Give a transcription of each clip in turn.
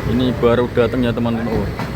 Ini baru datang ya teman-teman. Oh.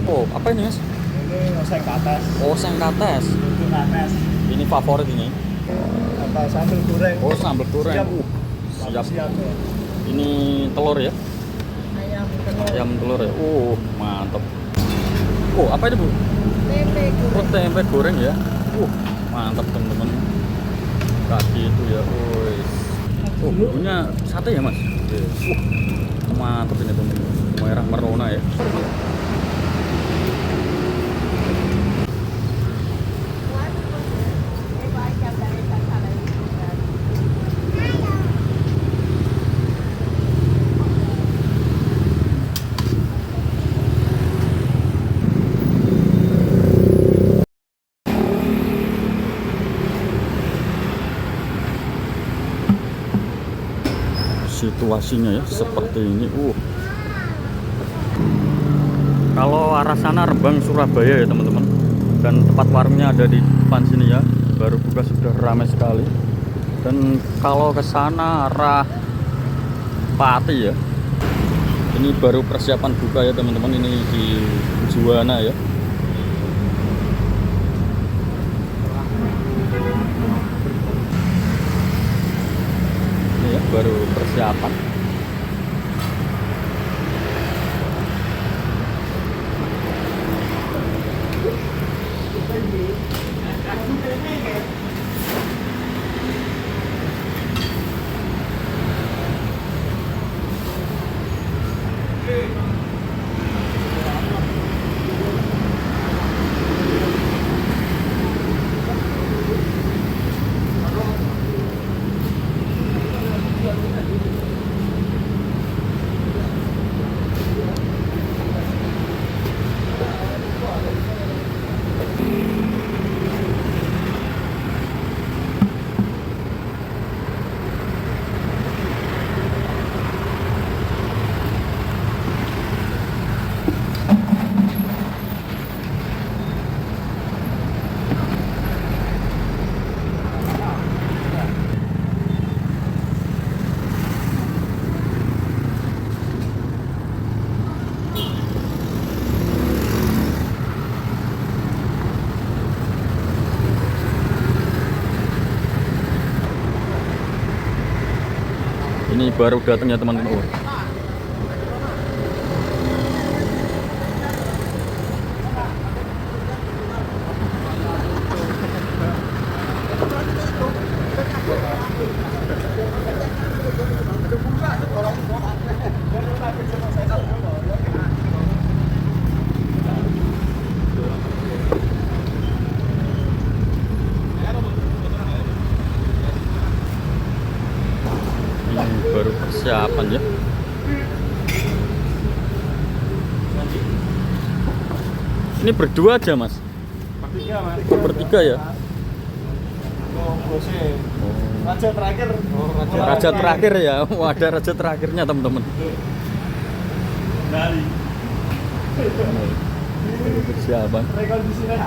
Oh, apa ini mas? Ini oseng kates. Oseng kates. Itu kates. Ini favorit ini. Apa sambal goreng? Oh, sambal goreng. Siap. Siap. Siap ya. Ini telur ya? Ayam telur. Ayam telur ya. Mantap. Oh, apa ini bu? Tempe goreng. Oh, tempe goreng ya. Mantap teman-teman. Kaki itu ya. Oh, punya sate ya mas? Mantap ini teman-teman. Merah merona ya. Situasinya ya seperti ini. Kalau arah sana Rembang Surabaya ya teman-teman, dan tempat warungnya ada di depan sini ya, baru buka sudah ramai sekali. Dan kalau ke sana arah Pati ya, ini baru persiapan buka ya teman-teman. Ini di Juwana ya. Ini ya baru persiapan. Ini baru datang ya teman-teman. Ini baru persiapan ya. Ini berdua aja mas? Bertiga mas. Bertiga ya? Oh, bosnya. Raja terakhir. Raja terakhir ya. Ada raja terakhirnya teman-teman. Dari. Baru persiapan. Rekondisinya.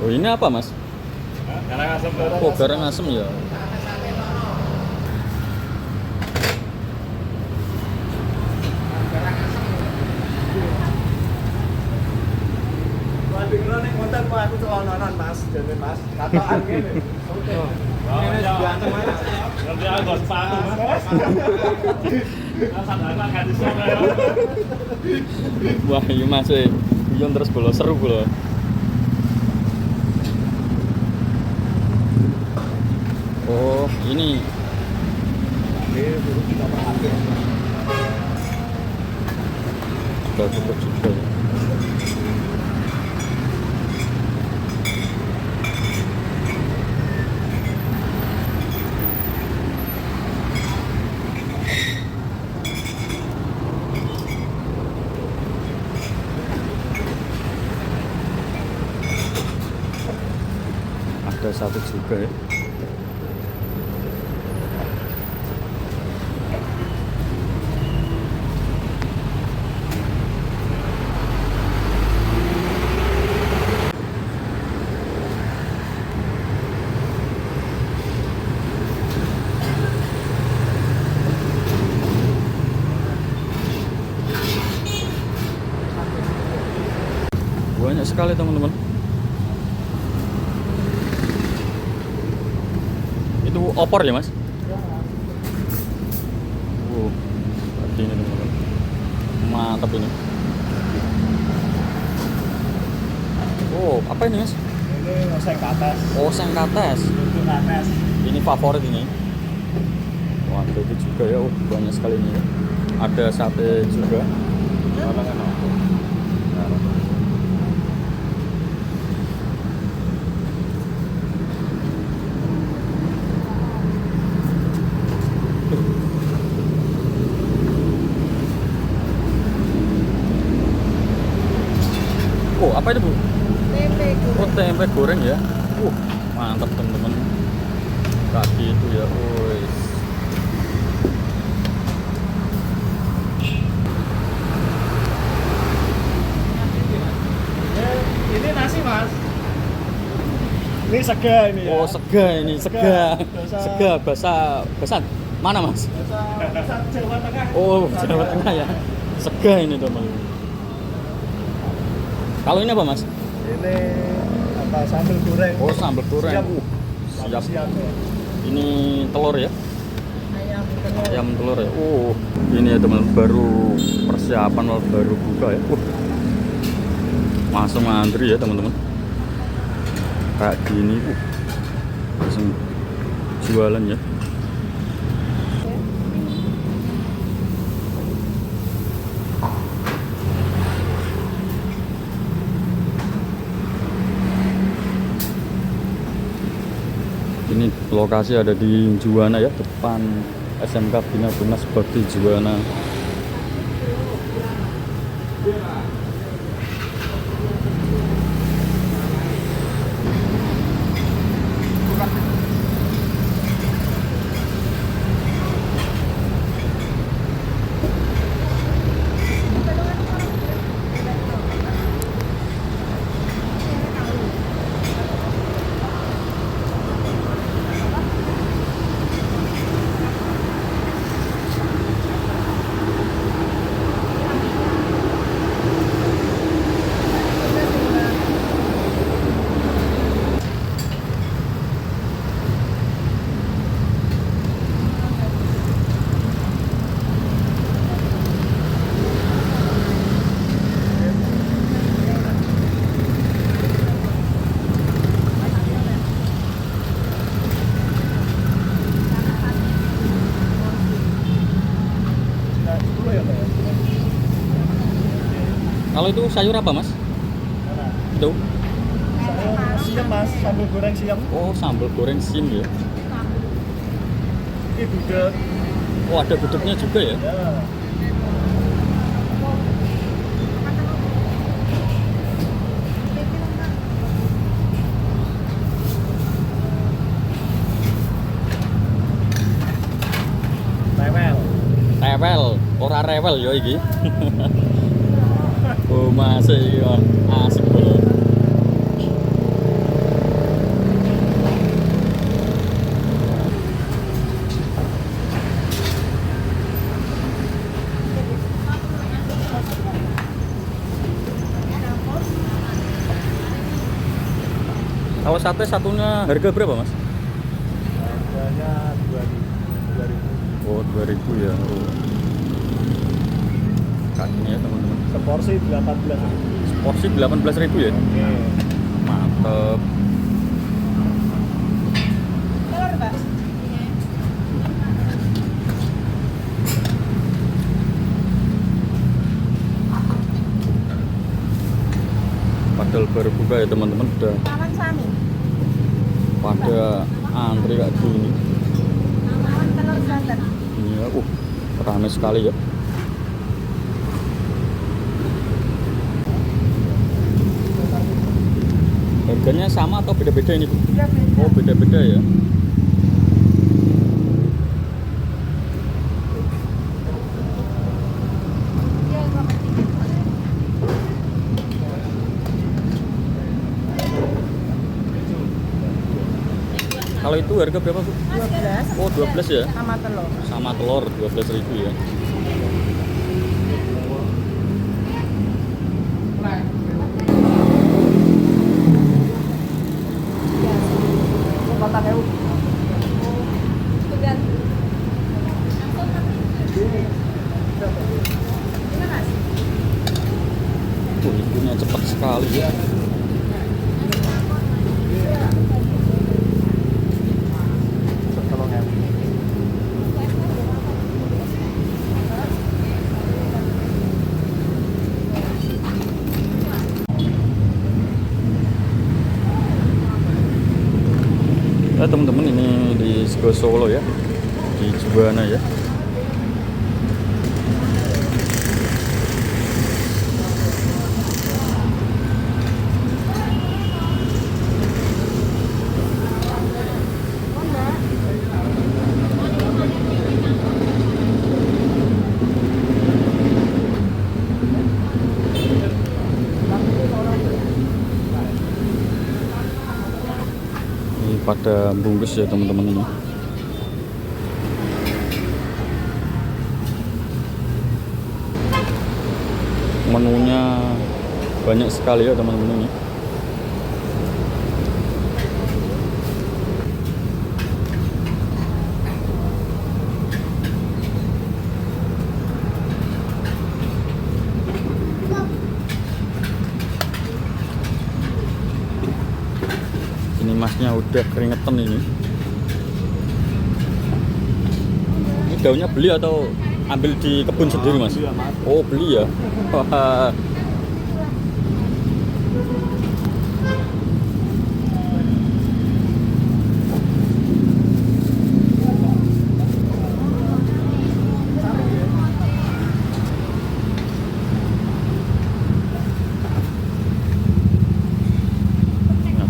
Oh ini apa mas? Garang asem. Oh garang asem ya. Waduh, nek konten mau aku celononan mas, jadi mas. Katokan gini. Oke. Ini ganteng mas. Nanti aku gak sepatu mas. Sadar gak di sana ya. Wah iya mas, iya terus bola seru bola. Oh ini. Sudah cukup juga ya. sate juga ya. Banyak sekali teman-teman. Itu opor ya mas? Berarti ini teman-teman, mantap ini. Oh, apa ini mas? Ini oseng kates. Oseng kates. Itu kates. Ini favorit ini. Wah, itu juga ya. Banyak sekali ini ya. Ada sate juga. Oh, apa itu bu? Tempe goreng. Oh, tempe goreng ya. Mantap teman-teman. Kaki itu ya. Wis. Ini nasi mas. Ini sega ini ya. Oh, sega ini, sega. Bahasa- Sega bahasa mana mas? Bahasa Jawa Tengah. Oh, Jawa Tengah ya. Sega ini teman. Kalau ini apa mas? Ini apa sambal goreng. Oh, sambal goreng. Siap. Siap. Siap ya. Ini telur ya. Ayam telur. Ayam telur ya. Ini ya teman, baru persiapan baru buka ya. Langsung ngantri ya teman-teman. Kayak gini, langsung jualan ya. Ini lokasi ada di Juwana ya, depan SMK Bina Tunas Bakti Juwana. Kalau itu sayur apa mas? Mana? Itu? Sayur siam mas, sambal goreng siam. Oh, sambal goreng sim ya. Ini gudeg. Oh, ada gudegnya juga ya. Ya. Tewel. Tewel, ora rewel ya iki. Oh, masih iki on. Asik banget. Kalau sate satunya harga berapa mas? Harganya 2.000. Oh, 2000 ya. Oh. Kakinya ya teman-teman. Seporsi 18.000. Porsi 18.000 ya. Oke. Mantep. Telur, Mbak. Padahal baru buka ya teman-teman, udah Taman Sami. pada antri kayak gini. Taman telur santan. Iya, ramai sekali ya. Harganya sama atau beda-beda ini Bu? Beda-beda. Oh beda-beda ya. Kalau itu harga berapa Bu? 12. Oh 12 ya. Sama telur. Sama telur 12.000 ya. Kotak ewu. Kemudian. Terima kasih. Itunya cepat sekali ya. Ya teman-teman, ini di Sego Solo ya, di Juwana ya. Ini pada bungkus ya teman-teman ini. Menunya banyak sekali ya teman-teman ini. Ini masnya udah keringetan ini. Ini daunnya beli atau ambil di kebun sendiri mas? Beli ya, Mas. Oh beli ya. Wah.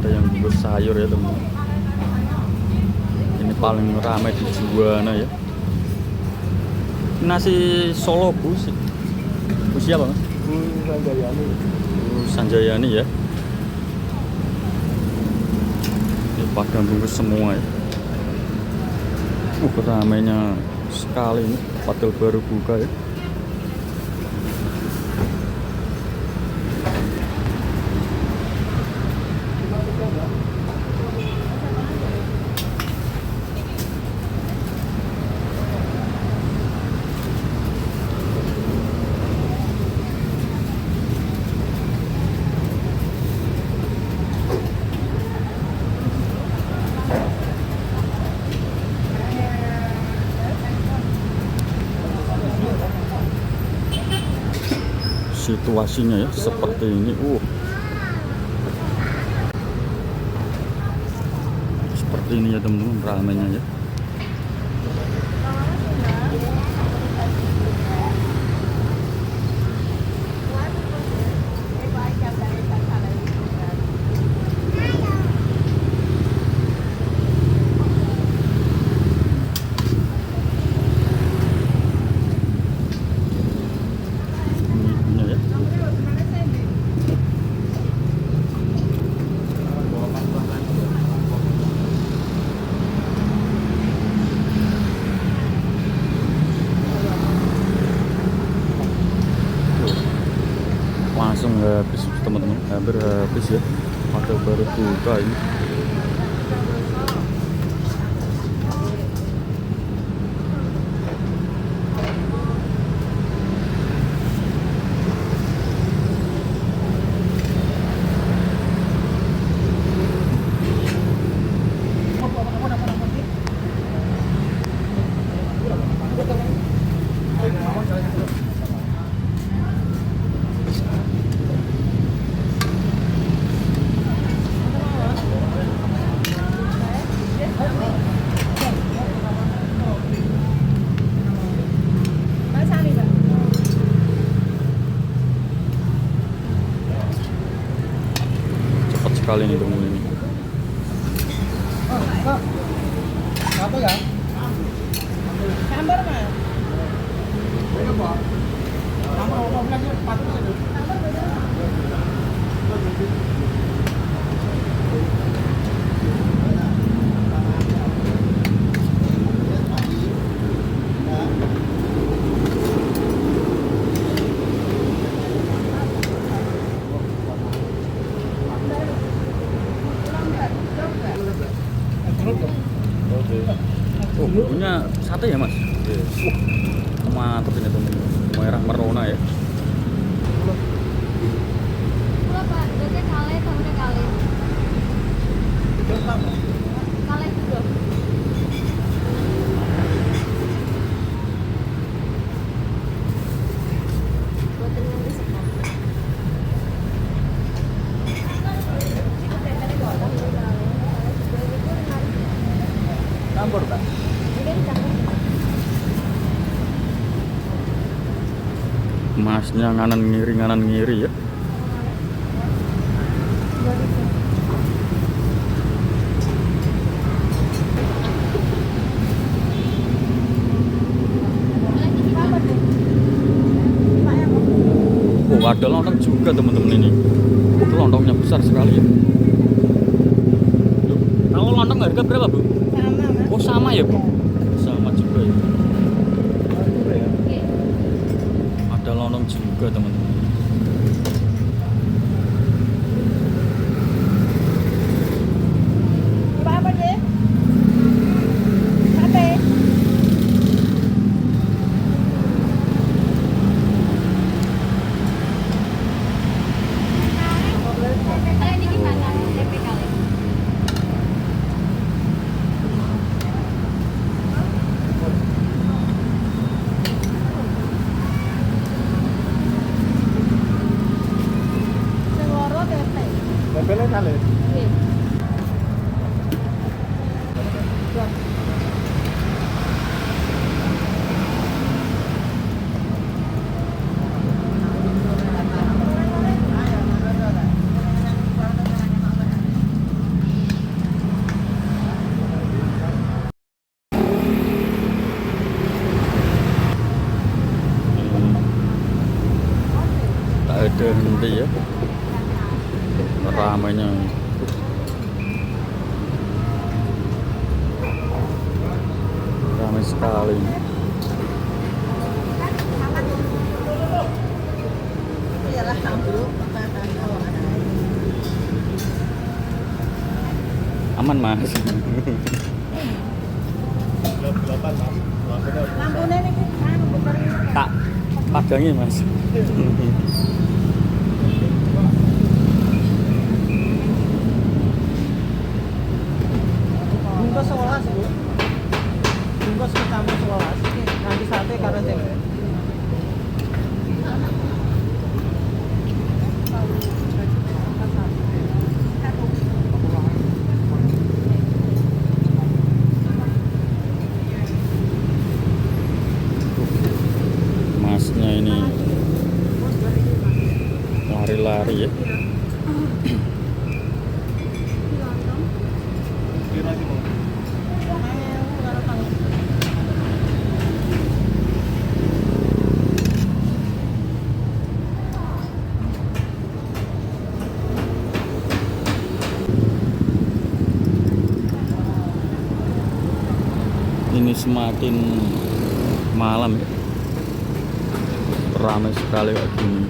Ada yang bungkus sayur ya teman. Ini paling ramai di Juwana ya. Nasi Solo Bu. Bu siapa mas? Sanjayani. Bu Sanjayani ya. Ini pada bungkus semua ya. Ramainya sekali ini. Padahal baru buka ya. Situasinya ya seperti ini. Seperti ini ya teman-teman, ramainya ya. Ini ya. Langsung habis teman-teman, hampir habis ya. Padahal baru buka ini. sate ya mas? Yes. Mantap ini teman-teman, merah merona ya. Pula Pak, berarti kale sama kale. Kale juga. Buatan yang disekap. Campur, Pak. Ini dicampur. Masnya nganan ngiri ya. Oh, ada lontong juga teman-teman ini. Lontongnya besar sekali ya. Loh, kalau lontong harga berapa bu? Sama, Mas. Oh sama ya bu? Sama juga ya. Ada lontong juga teman-teman. Coba apa deh? Sate. Kale ini gimana? Tempe kale. Sing loro tempe. Tempelnya kali. Oke. Tak ada henti ya. Ramainya. Ramai sekali. Iyalah campur. Aman mas. Gelap-gelapan, Mas. Lampunya ini kan bener. Tak padangi mas. Bungkus 11, Bu. Bungkus campur 11. Nanti sate karo tempe. Masnya ini lari-lari ya. Ini semakin malam ya. Ramai sekali kayak gini.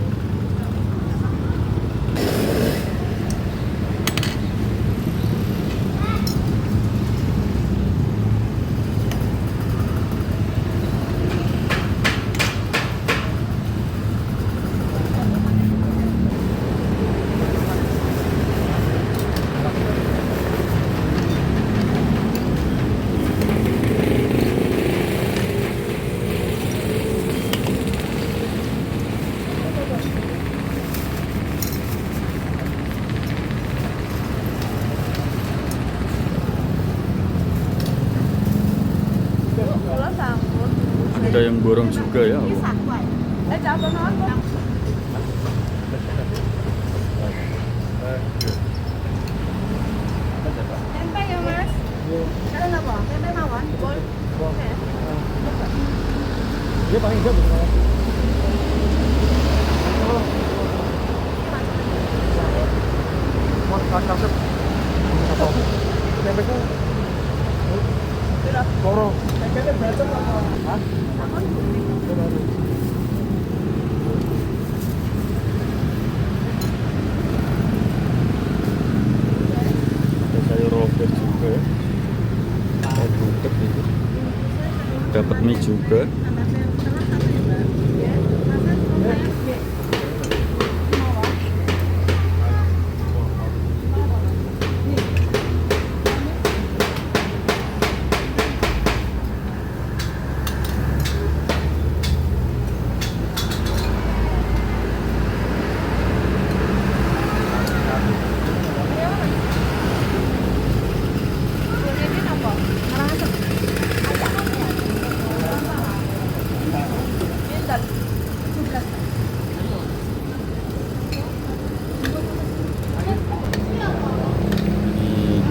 Kula sampun. Ada yang borong juga ya. Coba nonton. Tempe ya, Mas? Kalian apa? Tempe mawon? Bol. Oke. Dia paling hijau, Bu. Mau cakep. Tempe ku loro. Tempenya bacem apa? Hah? Ada sayur robek juga ya. Kayak gudeg gitu. Dapat mie juga.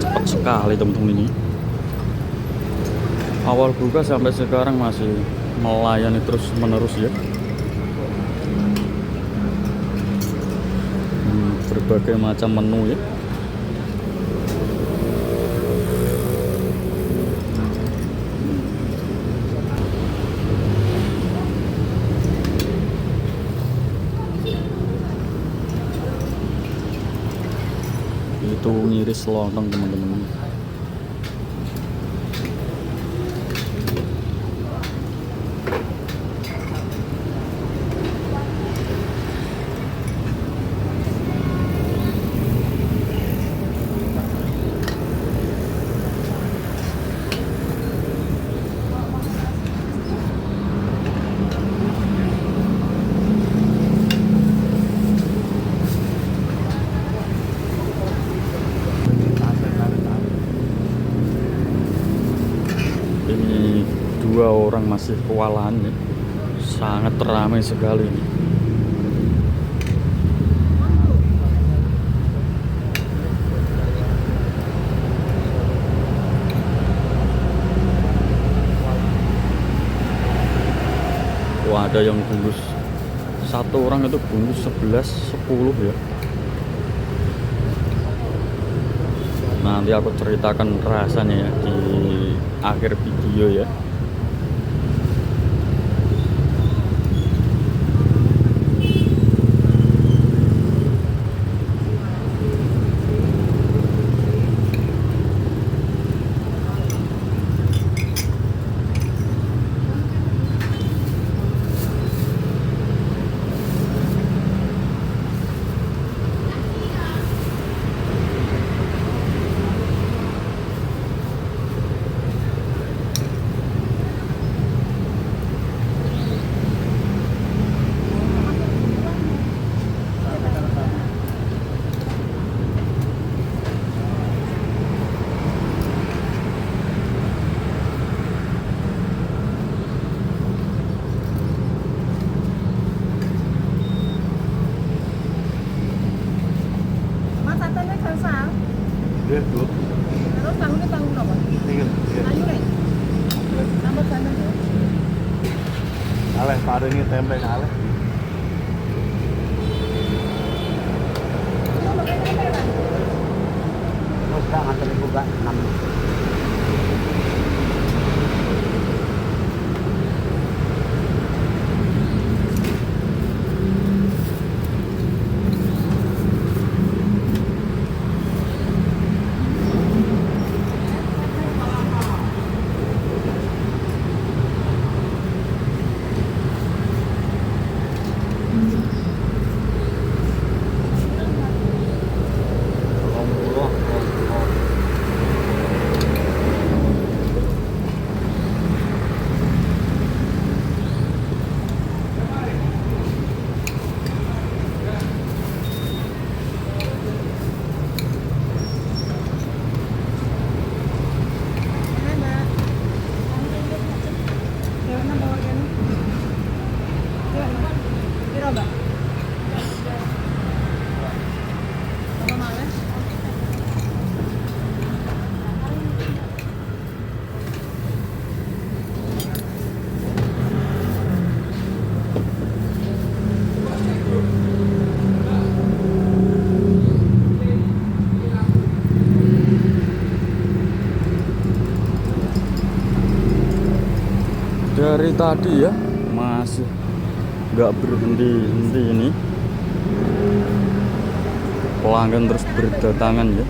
Cepat sekali teman-teman ini. Awal buka sampai sekarang masih melayani terus menerus ya. Berbagai macam menu ya. Itu ngiris lontong teman-teman. Ini 2 orang masih kewalahan ya. Sangat ramai sekali ini. Wah, ada yang bungkus, satu orang itu bungkus 11, 10 ya. Nanti aku ceritakan rasanya ya di akhir video ya. Mas satenya gansal. Dia dulu. Terus bangunnya bangun apa? Tinggal. Ayo nih. Tambah sana ya. Aleh, paringnya tempe aleh. Terus gak nganterin juga 6. Dari tadi ya masih nggak berhenti-henti ini, pelanggan terus berdatangan ya.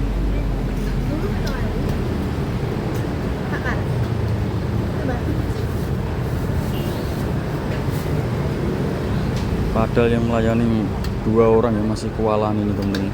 Padahal yang melayani 2 orang yang masih kewalahan ini teman-teman.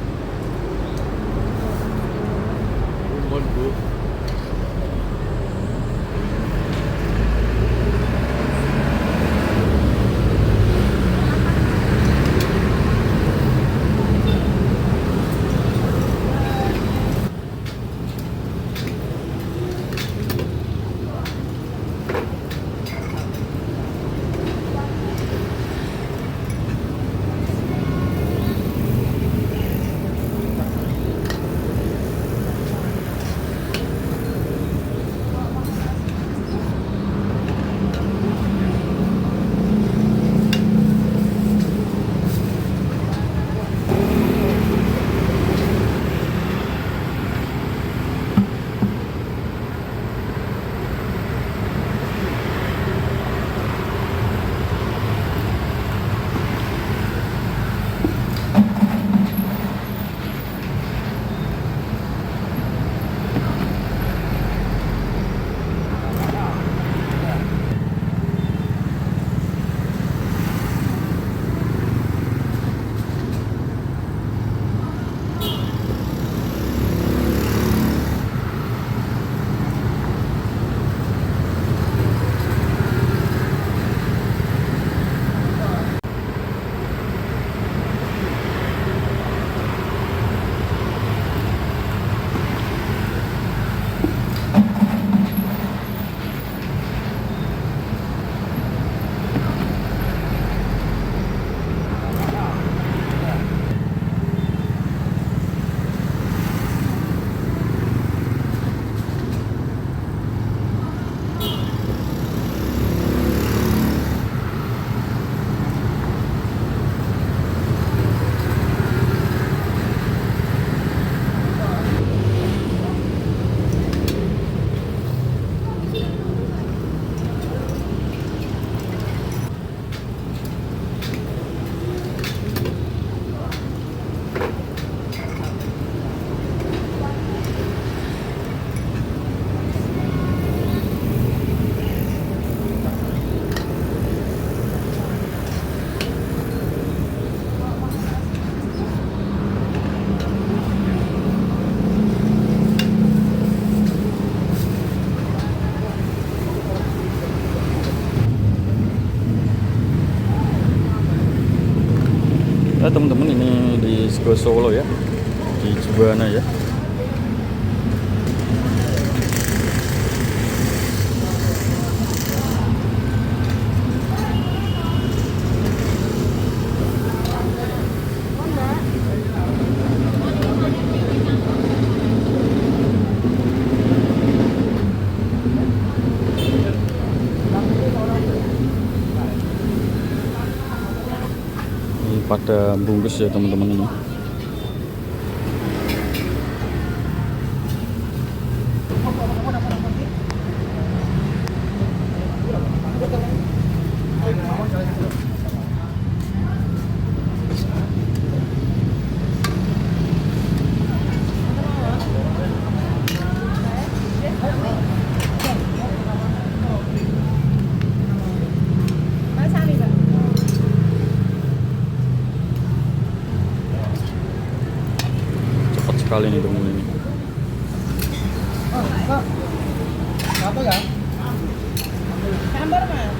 Ya teman-teman, ini di Sego Solo ya, di Juwana ya. Ini pada bungkus ya teman-teman ini. Mas Ami, Mbak. Cepat sekali nih teman-teman ini. Apa ya? Sambar, Mas.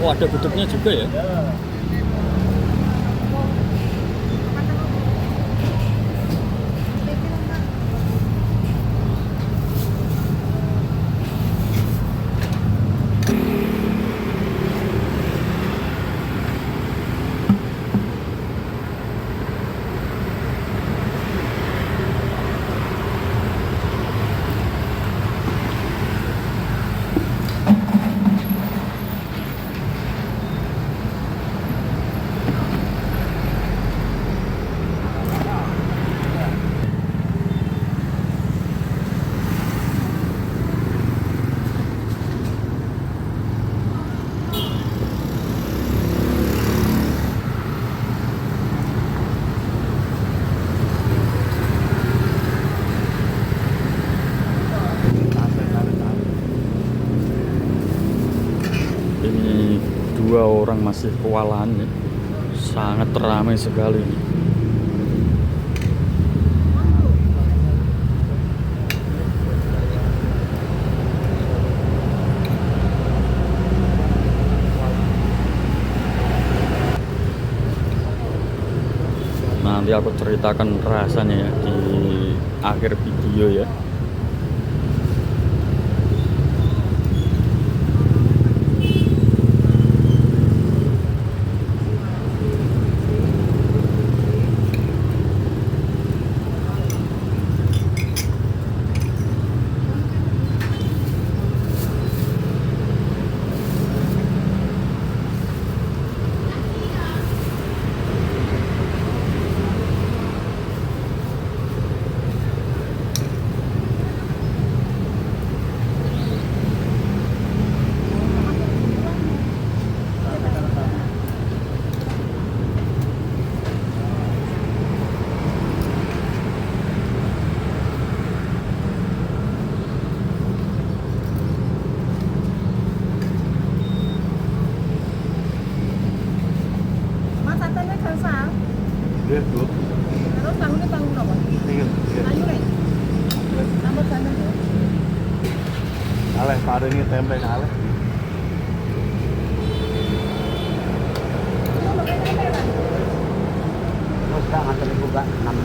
Oh, ada gudegnya juga ya? Ini dua orang masih kewalahan nih. Sangat ramai sekali nih. Nanti aku ceritakan rasanya ya di akhir video ya. Mas satenya gansal. Iya, Bu. Terus bangunnya bangun apa? Iya. Ayo nih. Tambah ganteng ya. Aleh paringi tempe aleh. Ini pakai tempe kan? Wes gak nganter iku gak 6.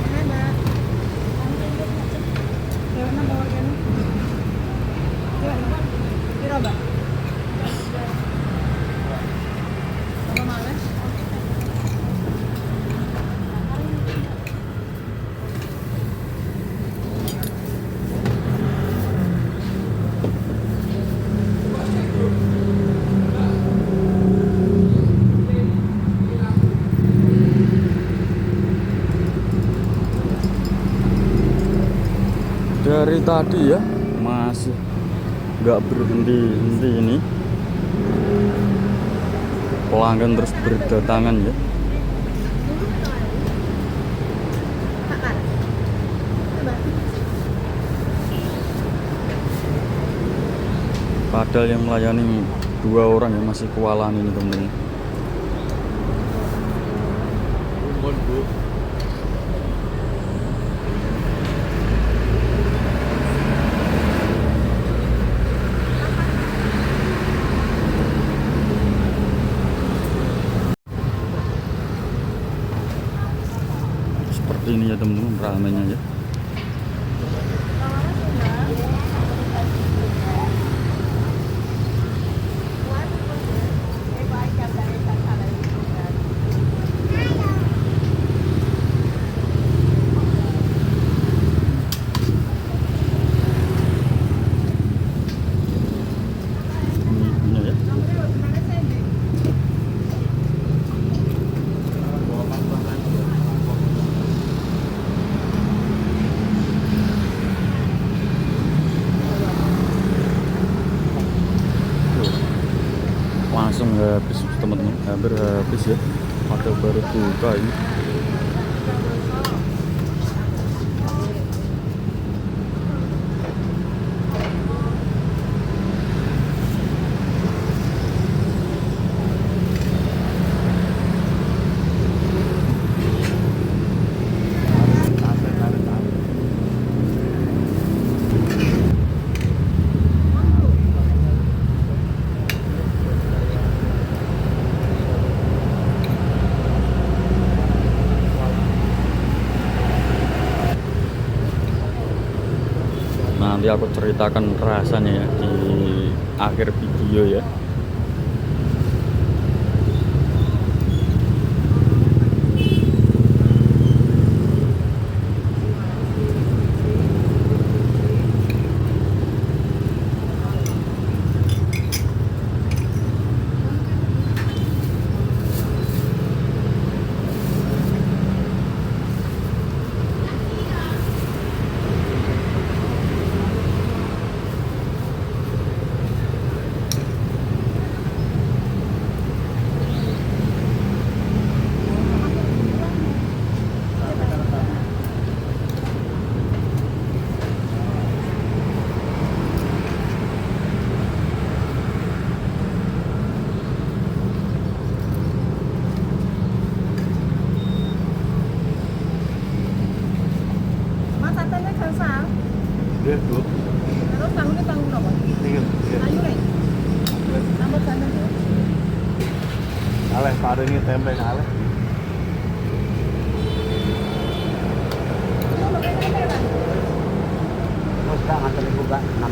Ini Mbak. Gimana bawa gini? Gimana? Kira Mbak? Apa malah? Dari tadi ya masih nggak berhenti-henti ini. Pelanggan terus berdatangan ya. Bakar. Coba. Padahal yang melayani dua orang yang masih kewalahan ini teman-teman. Mohon, Bu. Seperti ini ya teman-teman ramainya ya. Ini ibunya ya. habis teman-teman, hampir habis ya. Ada baru buka ini. Nanti aku ceritakan rasanya ya di akhir video ya. Mas satenya gansal. Dia dulu. Terus tahunya tahu apa? Tinggal. Ayu nih. Tambah santan ya. Aleh, pada ini tempe aleh. Ini mau pakai tempe kan? Mas gak nganter ibu gak 6.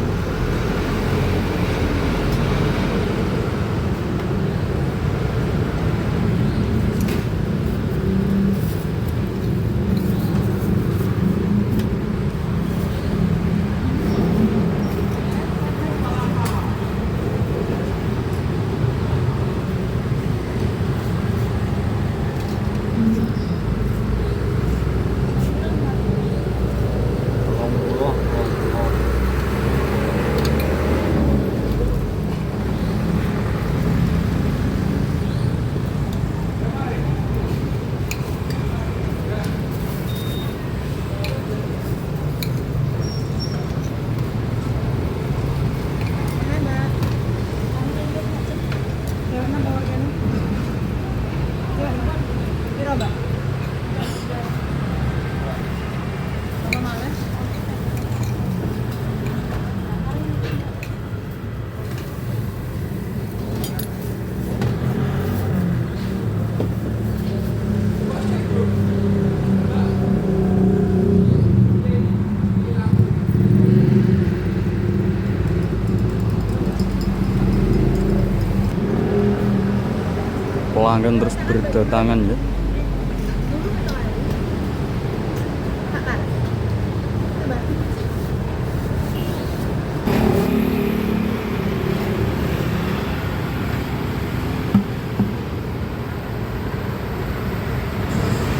Pelanggan terus berdatangan ya.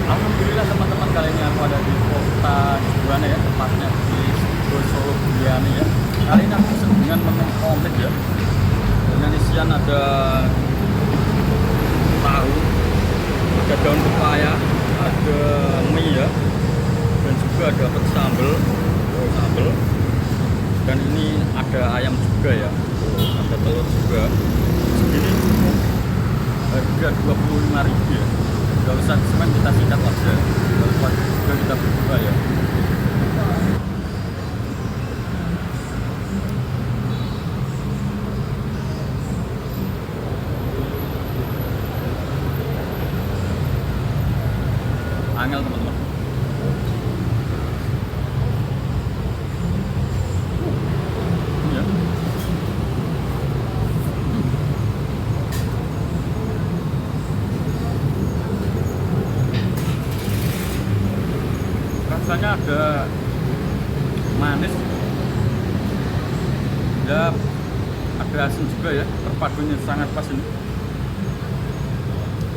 Alhamdulillah teman-teman, kali ini aku ada di kota Juwana ya, tepatnya di Solo Buliani ya. Kali ini aku pesen dengan menu komplit ya. Dengan isian ada tahu, ada daun pepaya, ada mie ya, dan juga dapat sambal, dan ini ada ayam juga ya, ada telur juga. Segini harga 25.000 ya. Gak usah semen, kita sikat aja. Gak usah juga kita berbuka ya. Angel teman-teman. Ya. Rasanya ada manis, ya ada asin juga ya, perpadunya sangat pas ini.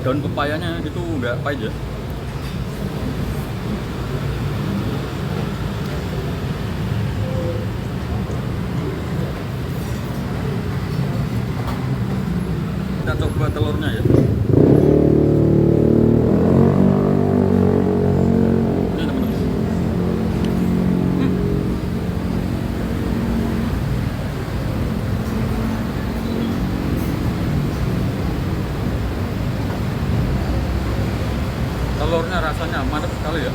Daun pepayanya itu nggak pahit ya. Kita coba telurnya ya. Ini teman-teman. Telurnya rasanya mantap sekali ya.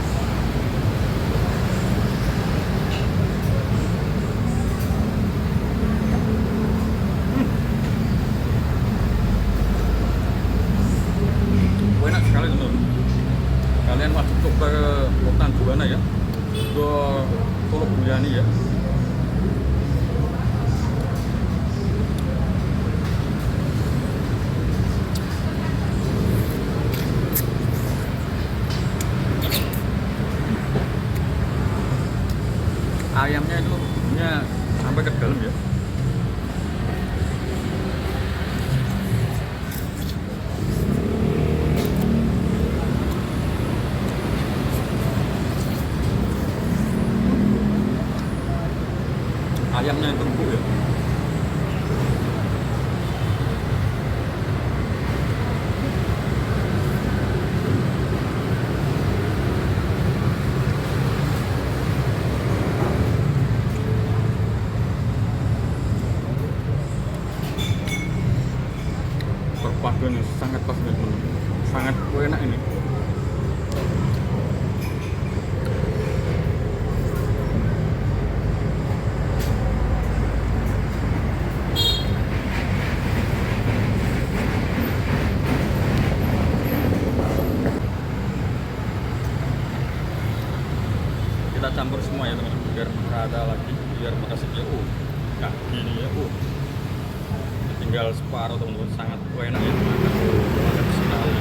Enak sekali teman-teman. Kalian wajib coba ke Kota Juwana ya, ke Solo Biryani ya. Ayamnya itu sampai ke dalam ya. Ayamnya yang empuk ya. Perpaduannya sangat pas nih teman-teman. Sangat enak ini. Kita campur semua ya teman-teman, biar merata lagi, biar merasanya kaki ini ya tinggal separuh teman-teman. Sangat enak ya, makan sekali.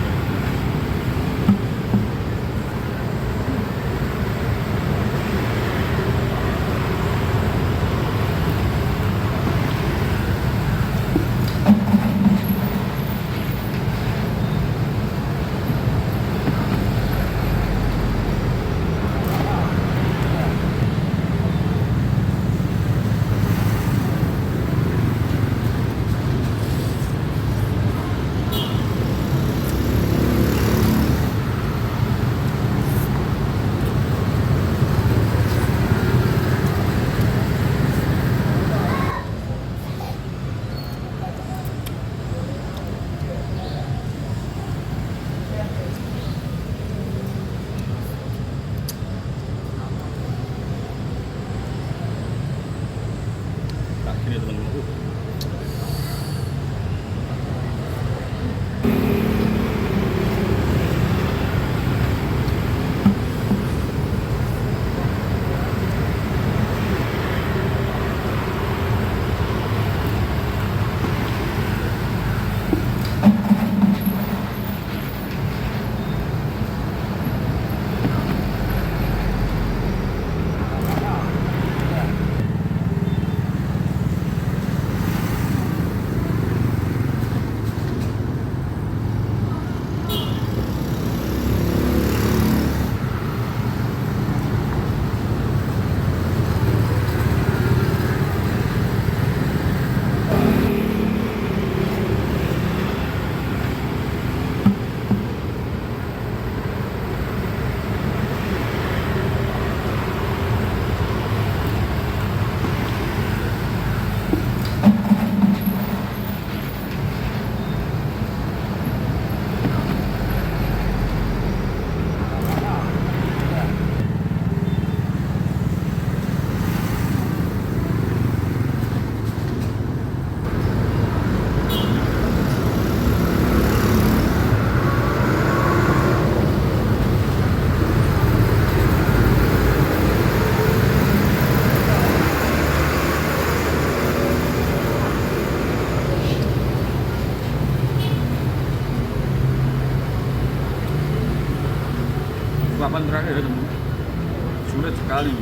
Ini teman-teman. Papan terakhir ya teman, sulit sekali.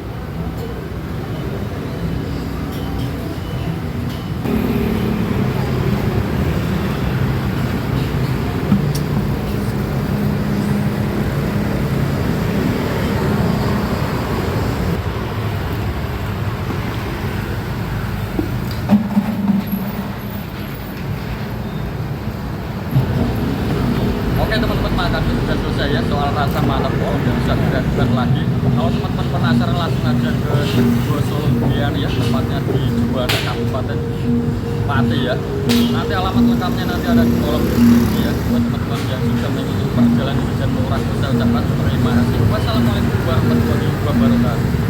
makan sudah selesai ya, soal rasa mantap oh nggak usah diragukan lagi. Kalau teman-teman penasaran langsung aja ke Solo Durian ya, tempatnya di Juanda Kabupaten Pati ya. Nanti alamat lengkapnya nanti ada di kolom deskripsi ya. Buat teman-teman yang sudah mengikuti perjalanan hujan murah, saya ucapkan terima kasih. Wassalamualaikum warahmatullahi wabarakatuh.